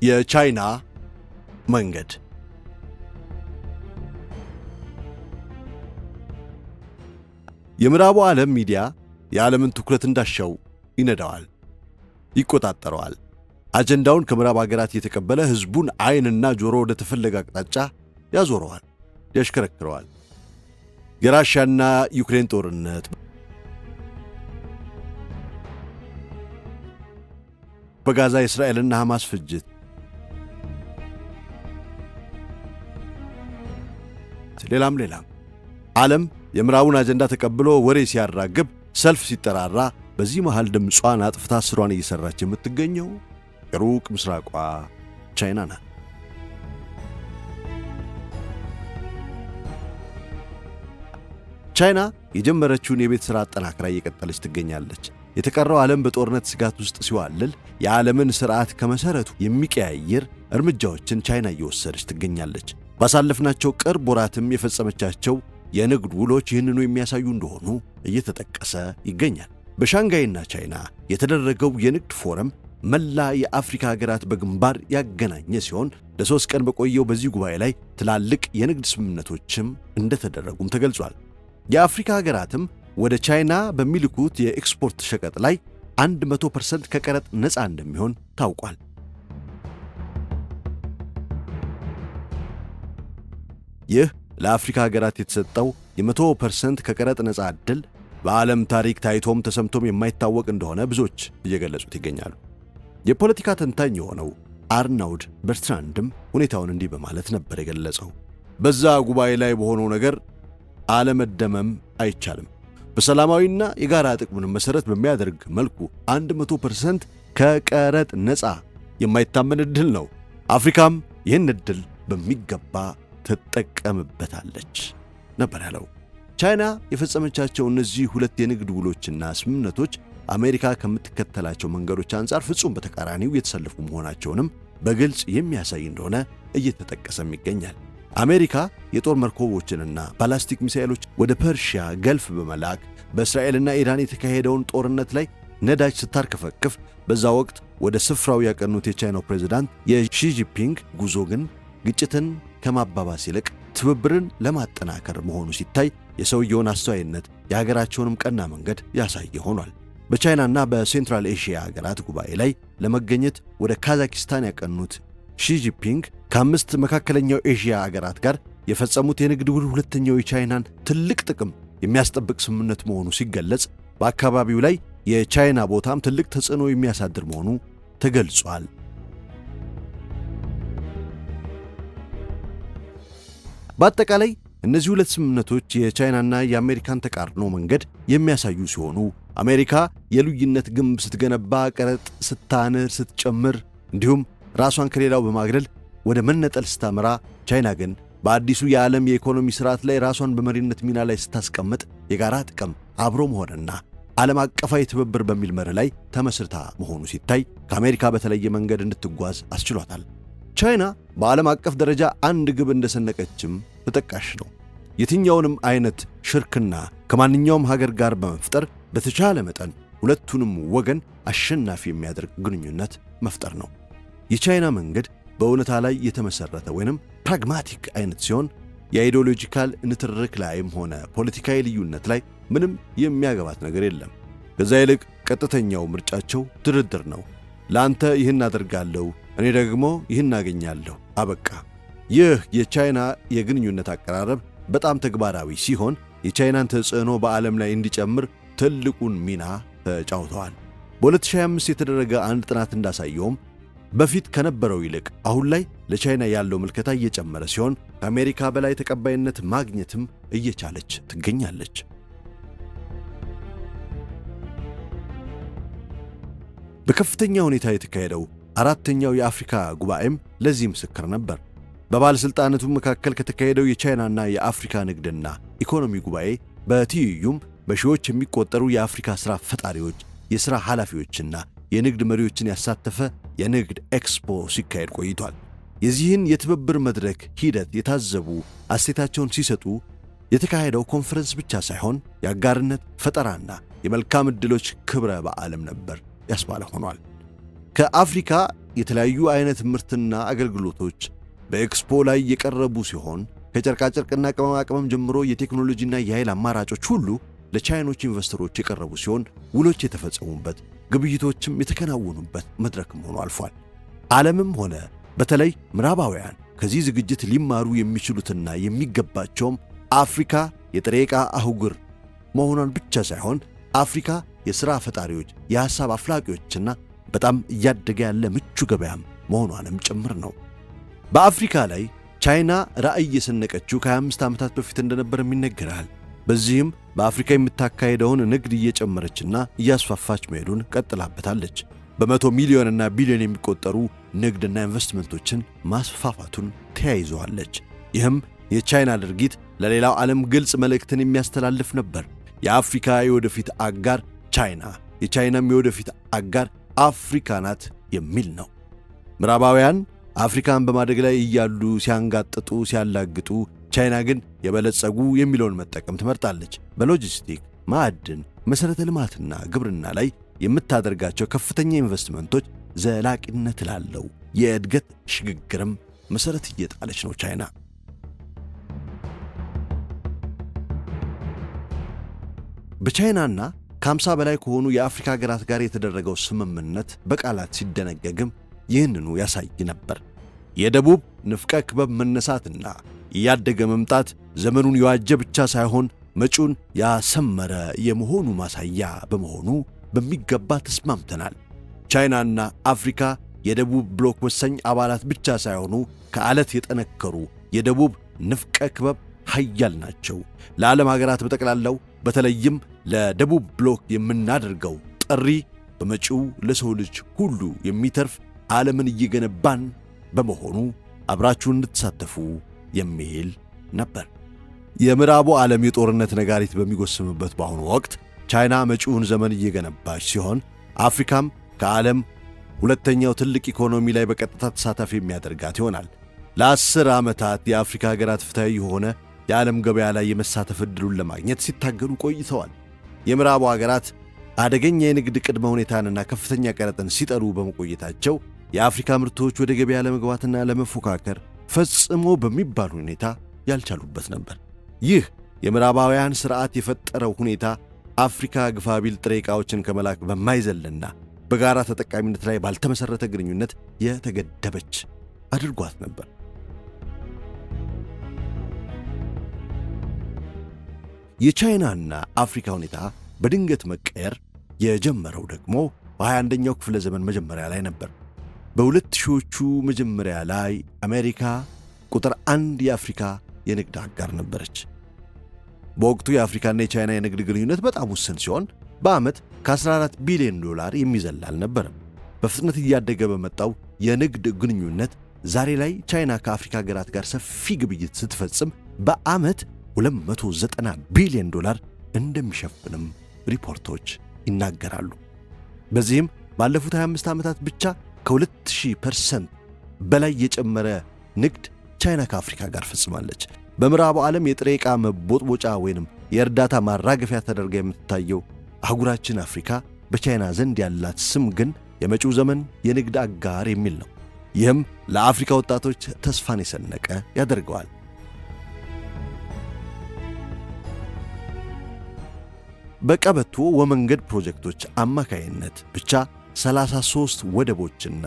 የቻይና መንገድ የምዕራቡ ዓለም ሚዲያ የዓለምን ትኩረት እንዳሻው ይነዳዋል፣ ይቆጣጠረዋል። አጀንዳውን ከምዕራብ አገራት የተቀበለ ሕዝቡን ዓይንና ጆሮ ወደ ተፈለገ አቅጣጫ ያዞረዋል፣ ያሽከረክረዋል። የራሽያና ዩክሬን ጦርነት፣ በጋዛ የእስራኤልና ሐማስ ፍጅት፣ ሌላም ዓለም የምዕራቡን አጀንዳ ተቀብሎ ወሬ ሲያራግብ፣ ሰልፍ ሲጠራራ፣ በዚህ መሃል ድምጿን አጥፍታ ስሯን እየሰራች የምትገኘው የሩቅ ምስራቋ ቻይና ናት። ቻይና የጀመረችውን የቤት ሥራ አጠናክራ እየቀጠለች ትገኛለች። የተቀረው ዓለም በጦርነት ስጋት ውስጥ ሲዋልል የዓለምን ሥርዓት ከመሠረቱ የሚቀያየር እርምጃዎችን ቻይና እየወሰደች ትገኛለች። ባሳለፍናቸው ቅርብ ወራትም የፈጸመቻቸው የንግድ ውሎች ይህንኑ የሚያሳዩ እንደሆኑ እየተጠቀሰ ይገኛል። በሻንጋይና ቻይና የተደረገው የንግድ ፎረም መላ የአፍሪካ ሀገራት በግንባር ያገናኘ ሲሆን ለ3 ቀን በቆየው በዚህ ጉባኤ ላይ ትላልቅ የንግድ ስምምነቶችም እንደተደረጉም ተገልጿል። የአፍሪካ ሀገራትም ወደ ቻይና በሚልኩት የኤክስፖርት ሸቀጥ ላይ 100% ከቀረጥ ነፃ እንደሚሆን ታውቋል። ይህ ለአፍሪካ ሀገራት የተሰጠው የ100% ከቀረጥ ነፃ ዕድል በዓለም ታሪክ ታይቶም ተሰምቶም የማይታወቅ እንደሆነ ብዙዎች እየገለጹት ይገኛሉ። የፖለቲካ ተንታኝ የሆነው አርናውድ በርትራንድም ሁኔታውን እንዲህ በማለት ነበር የገለጸው። በዛ ጉባኤ ላይ በሆነው ነገር አለመደመም አይቻልም። በሰላማዊና የጋራ ጥቅምን መሠረት በሚያደርግ መልኩ 100% ከቀረጥ ነፃ የማይታመን ዕድል ነው። አፍሪካም ይህን ዕድል በሚገባ ትጠቀምበታለች ነበር ያለው። ቻይና የፈጸመቻቸው እነዚህ ሁለት የንግድ ውሎችና ስምምነቶች አሜሪካ ከምትከተላቸው መንገዶች አንጻር ፍጹም በተቃራኒው የተሰለፉ መሆናቸውንም በግልጽ የሚያሳይ እንደሆነ እየተጠቀሰም ይገኛል። አሜሪካ የጦር መርከቦችንና ባላስቲክ ሚሳኤሎች ወደ ፐርሺያ ገልፍ በመላክ በእስራኤልና ኢራን የተካሄደውን ጦርነት ላይ ነዳጅ ስታርከፈክፍ፣ በዛ ወቅት ወደ ስፍራው ያቀኑት የቻይናው ፕሬዝዳንት የሺጂፒንግ ጉዞ ግን ግጭትን ከማባባስ ይልቅ ትብብርን ለማጠናከር መሆኑ ሲታይ የሰውየውን አስተዋይነት የሀገራቸውንም ቀና መንገድ ያሳየ ሆኗል። በቻይናና በሴንትራል ኤሽያ ሀገራት ጉባኤ ላይ ለመገኘት ወደ ካዛኪስታን ያቀኑት ሺጂፒንግ ከ5 መካከለኛው ኤሽያ ሀገራት ጋር የፈጸሙት የንግድ ውል ሁለተኛው የቻይናን ትልቅ ጥቅም የሚያስጠብቅ ስምምነት መሆኑ ሲገለጽ፣ በአካባቢው ላይ የቻይና ቦታም ትልቅ ተጽዕኖ የሚያሳድር መሆኑ ተገልጿል። በአጠቃላይ እነዚህ ሁለት ስምምነቶች የቻይናና የአሜሪካን ተቃርኖ መንገድ የሚያሳዩ ሲሆኑ አሜሪካ የልዩነት ግንብ ስትገነባ፣ ቀረጥ ስታንር ስትጨምር፣ እንዲሁም ራሷን ከሌላው በማግለል ወደ መነጠል ስታመራ፣ ቻይና ግን በአዲሱ የዓለም የኢኮኖሚ ሥርዓት ላይ ራሷን በመሪነት ሚና ላይ ስታስቀምጥ የጋራ ጥቅም አብሮ መሆንና ዓለም አቀፋዊ ትብብር በሚል መርህ ላይ ተመስርታ መሆኑ ሲታይ ከአሜሪካ በተለየ መንገድ እንድትጓዝ አስችሏታል። ቻይና በዓለም አቀፍ ደረጃ አንድ ግብ እንደሰነቀችም ተጠቃሽ ነው። የትኛውንም አይነት ሽርክና ከማንኛውም ሀገር ጋር በመፍጠር በተቻለ መጠን ሁለቱንም ወገን አሸናፊ የሚያደርግ ግንኙነት መፍጠር ነው። የቻይና መንገድ በእውነታ ላይ የተመሠረተ ወይንም ፕራግማቲክ አይነት ሲሆን የአይዲዮሎጂካል ንትርክ ላይም ሆነ ፖለቲካዊ ልዩነት ላይ ምንም የሚያገባት ነገር የለም። ከዛ ይልቅ ቀጥተኛው ምርጫቸው ድርድር ነው። ለአንተ ይህን አደርጋለሁ፣ እኔ ደግሞ ይህን አገኛለሁ፣ አበቃ። ይህ የቻይና የግንኙነት አቀራረብ በጣም ተግባራዊ ሲሆን የቻይናን ተጽዕኖ በዓለም ላይ እንዲጨምር ትልቁን ሚና ተጫውተዋል። በ2025 የተደረገ አንድ ጥናት እንዳሳየውም በፊት ከነበረው ይልቅ አሁን ላይ ለቻይና ያለው ምልከታ እየጨመረ ሲሆን ከአሜሪካ በላይ ተቀባይነት ማግኘትም እየቻለች ትገኛለች። በከፍተኛ ሁኔታ የተካሄደው አራተኛው የአፍሪካ ጉባኤም ለዚህ ምስክር ነበር። በባለሥልጣናቱ መካከል ከተካሄደው የቻይናና የአፍሪካ ንግድና ኢኮኖሚ ጉባኤ በትይዩም በሺዎች የሚቆጠሩ የአፍሪካ ሥራ ፈጣሪዎች፣ የሥራ ኃላፊዎችና የንግድ መሪዎችን ያሳተፈ የንግድ ኤክስፖ ሲካሄድ ቆይቷል። የዚህን የትብብር መድረክ ሂደት የታዘቡ አስተያየታቸውን ሲሰጡ የተካሄደው ኮንፈረንስ ብቻ ሳይሆን የአጋርነት ፈጠራና የመልካም ዕድሎች ክብረ በዓልም ነበር ያስባለ ሆኗል። ከአፍሪካ የተለያዩ አይነት ምርትና አገልግሎቶች በኤክስፖ ላይ የቀረቡ ሲሆን ከጨርቃጨርቅና ቅመማ ቅመም ጀምሮ የቴክኖሎጂና የኃይል አማራጮች ሁሉ ለቻይኖች ኢንቨስተሮች የቀረቡ ሲሆን ውሎች የተፈጸሙበት፣ ግብይቶችም የተከናወኑበት መድረክም ሆኖ አልፏል። ዓለምም ሆነ በተለይ ምዕራባውያን ከዚህ ዝግጅት ሊማሩ የሚችሉትና የሚገባቸውም አፍሪካ የጥሬ ዕቃ አህጉር መሆኗን ብቻ ሳይሆን አፍሪካ የሥራ ፈጣሪዎች፣ የሐሳብ አፍላቂዎችና በጣም እያደገ ያለ ምቹ ገበያም መሆኗንም ጭምር ነው። በአፍሪካ ላይ ቻይና ራዕይ የሰነቀችው ከ25 ዓመታት በፊት እንደነበርም ይነገራል። በዚህም በአፍሪካ የምታካሄደውን ንግድ እየጨመረችና እያስፋፋች መሄዱን ቀጥላበታለች። በመቶ ሚሊዮንና ቢሊዮን የሚቆጠሩ ንግድና ኢንቨስትመንቶችን ማስፋፋቱን ተያይዘዋለች። ይህም የቻይና ድርጊት ለሌላው ዓለም ግልጽ መልእክትን የሚያስተላልፍ ነበር። የአፍሪካ የወደፊት አጋር ቻይና፣ የቻይናም የወደፊት አጋር አፍሪካ ናት የሚል ነው። ምዕራባውያን አፍሪካን በማደግ ላይ እያሉ ሲያንጋጥጡ፣ ሲያላግጡ፣ ቻይና ግን የበለጸጉ የሚለውን መጠቀም ትመርጣለች። በሎጂስቲክ፣ ማዕድን፣ መሠረተ ልማትና ግብርና ላይ የምታደርጋቸው ከፍተኛ ኢንቨስትመንቶች ዘላቂነት ላለው የእድገት ሽግግርም መሠረት እየጣለች ነው ቻይና። በቻይናና ከ50 በላይ ከሆኑ የአፍሪካ ሀገራት ጋር የተደረገው ስምምነት በቃላት ሲደነገግም ይህንኑ ያሳይ ነበር። የደቡብ ንፍቀ ክበብ መነሳትና እያደገ መምጣት ዘመኑን የዋጀ ብቻ ሳይሆን መጪውን ያሰመረ የመሆኑ ማሳያ በመሆኑ በሚገባ ተስማምተናል። ቻይናና አፍሪካ የደቡብ ብሎክ ወሳኝ አባላት ብቻ ሳይሆኑ ከዓለት የጠነከሩ የደቡብ ንፍቀ ክበብ ኃያል ናቸው። ለዓለም ሀገራት በጠቅላላው በተለይም ለደቡብ ብሎክ የምናደርገው ጥሪ በመጪው ለሰው ልጅ ሁሉ የሚተርፍ ዓለምን እየገነባን በመሆኑ አብራችሁን እንድትሳተፉ የሚል ነበር። የምዕራቡ ዓለም የጦርነት ነጋሪት በሚጎስምበት በአሁኑ ወቅት ቻይና መጪውን ዘመን እየገነባች ሲሆን፣ አፍሪካም ከዓለም ሁለተኛው ትልቅ ኢኮኖሚ ላይ በቀጥታ ተሳታፊ የሚያደርጋት ይሆናል። ለ10 ዓመታት የአፍሪካ ሀገራት ፍትሐዊ የሆነ የዓለም ገበያ ላይ የመሳተፍ ዕድሉን ለማግኘት ሲታገሉ ቆይተዋል። የምዕራቡ ሀገራት አደገኛ የንግድ ቅድመ ሁኔታንና ከፍተኛ ቀረጥን ሲጠሩ በመቆየታቸው የአፍሪካ ምርቶች ወደ ገበያ ለመግባትና ለመፎካከር ፈጽሞ በሚባል ሁኔታ ያልቻሉበት ነበር። ይህ የምዕራባውያን ሥርዓት የፈጠረው ሁኔታ አፍሪካ ግፋቢል ጥሬ ዕቃዎችን ከመላክ በማይዘልና በጋራ ተጠቃሚነት ላይ ባልተመሠረተ ግንኙነት የተገደበች አድርጓት ነበር። የቻይናና አፍሪካ ሁኔታ በድንገት መቀየር የጀመረው ደግሞ በ21ኛው ክፍለ ዘመን መጀመሪያ ላይ ነበር። በ2000ዎቹ መጀመሪያ ላይ አሜሪካ ቁጥር 1 የአፍሪካ የንግድ አጋር ነበረች። በወቅቱ የአፍሪካና የቻይና የንግድ ግንኙነት በጣም ውስን ሲሆን በዓመት ከ14 ቢሊዮን ዶላር የሚዘል አልነበረም። በፍጥነት እያደገ በመጣው የንግድ ግንኙነት ዛሬ ላይ ቻይና ከአፍሪካ ሀገራት ጋር ሰፊ ግብይት ስትፈጽም በዓመት 290 ቢሊዮን ዶላር እንደሚሸፍንም ሪፖርቶች ይናገራሉ። በዚህም ባለፉት 25 ዓመታት ብቻ ከ2000% በላይ የጨመረ ንግድ ቻይና ከአፍሪካ ጋር ፈጽማለች። በምዕራቡ ዓለም የጥሬ ዕቃ መቦጥቦጫ ወይንም የእርዳታ ማራገፊያ ተደርጋ የምትታየው አህጉራችን አፍሪካ በቻይና ዘንድ ያላት ስም ግን የመጪው ዘመን የንግድ አጋር የሚል ነው። ይህም ለአፍሪካ ወጣቶች ተስፋን የሰነቀ ያደርገዋል። በቀበቶ ወመንገድ ፕሮጀክቶች አማካይነት ብቻ 33 ወደቦችና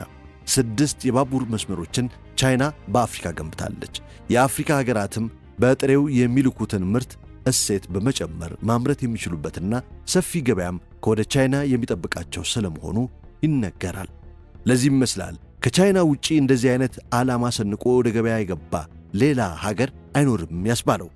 6 የባቡር መስመሮችን ቻይና በአፍሪካ ገንብታለች። የአፍሪካ ሀገራትም በጥሬው የሚልኩትን ምርት እሴት በመጨመር ማምረት የሚችሉበትና ሰፊ ገበያም ከወደ ቻይና የሚጠብቃቸው ስለመሆኑ ይነገራል። ለዚህም ይመስላል ከቻይና ውጪ እንደዚህ አይነት ዓላማ ሰንቆ ወደ ገበያ የገባ ሌላ ሀገር አይኖርም ያስባለው።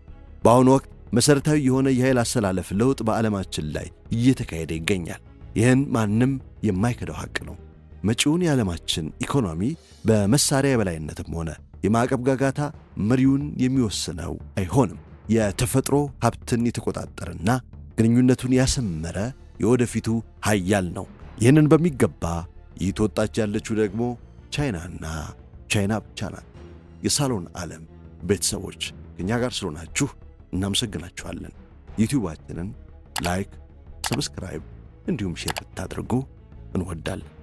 በአሁኑ ወቅት መሠረታዊ የሆነ የኃይል አሰላለፍ ለውጥ በዓለማችን ላይ እየተካሄደ ይገኛል። ይህን ማንም የማይከደው ሐቅ ነው። መጪውን የዓለማችን ኢኮኖሚ በመሳሪያ የበላይነትም ሆነ የማዕቀብ ጋጋታ መሪውን የሚወስነው አይሆንም። የተፈጥሮ ሀብትን የተቆጣጠረና ግንኙነቱን ያሰመረ የወደፊቱ ኃያል ነው። ይህንን በሚገባ እየተወጣች ያለችው ደግሞ ቻይናና ቻይና ብቻ ናት። የሳሎን ዓለም ቤተሰቦች ከእኛ ጋር ስለሆናችሁ እናመሰግናችኋለን። ዩቲዩባችንን ላይክ፣ ሰብስክራይብ እንዲሁም ሼር ብታደርጉ እንወዳለን።